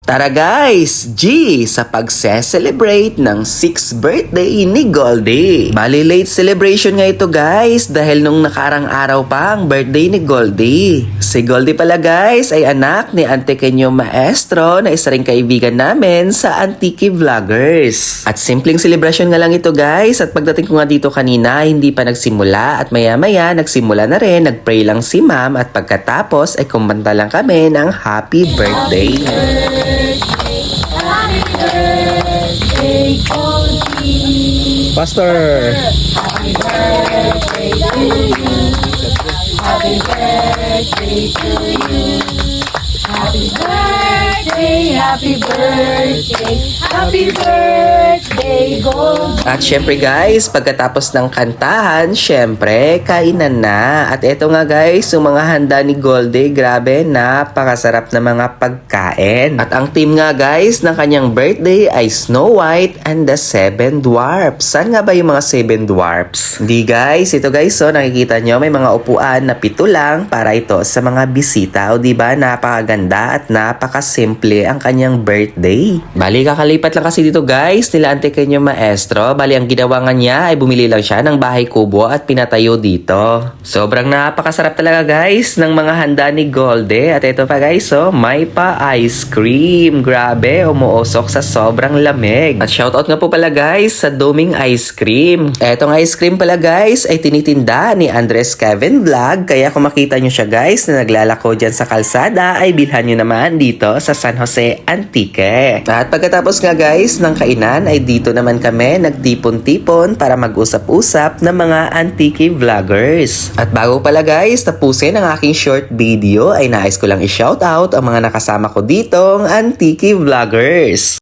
Tara guys, sa pagse-celebrate ng 6th birthday ni Goldie. Bali late celebration nga ito guys dahil nung nakarang araw pa ang birthday ni Goldie. Si Goldie pala guys ay anak ni Ante Kenyo Maestro na isa ring kaibigan namin sa Antiki Vloggers. At simpleng celebration nga lang ito guys at pagdating ko nga dito kanina hindi pa nagsimula at maya maya nagsimula na rin, nagpray lang si ma'am at pagkatapos ay kumanta lang kami ng happy birthday. Happy birthday, Goldie. Pastor! Happy birthday to you. Happy birthday to you. Happy birthday, happy birthday, happy birthday, Goldie. At syempre guys, pagkatapos ng kantahan, syempre, kainan na. At eto nga guys, yung mga handa ni Goldie, grabe, napakasarap na mga pagkain. At ang team nga guys ng kanyang birthday ay Snow White and the 7 Dwarfs. Saan nga ba yung mga 7 Dwarfs? Hindi guys, ito guys, so nakikita nyo, may mga upuan na 7 lang para ito sa mga bisita. O diba, napakaganda at napakasimple ang kanyang birthday. Bali, kakalipat lang kasi dito guys, nila Ante Kenyo Maestro. Bali, ang ginawa nga niya ay bumili lang siya ng bahay kubo at pinatayo dito. Sobrang napakasarap talaga guys ng mga handa ni Goldie. At ito pa guys, so may pa ice cream. Grabe, umuusok sa sobrang lamig. At shoutout nga po pala guys sa Doming Ice Cream. Etong ice cream pala guys ay tinitinda ni Andres Kevin Vlog. Kaya kung makita nyo siya guys na naglalako dyan sa kalsada ay bilhan nyo naman dito sa San Jose Antique. At pagkatapos nga guys ng kainan ay dito naman kami nagtipon-tipon para mag-usap-usap ng mga Antiki Vloggers. At bago pala guys tapusin ang aking short video ay nais ko lang i-shoutout ang mga nakasama ko ditong Antiki Vloggers.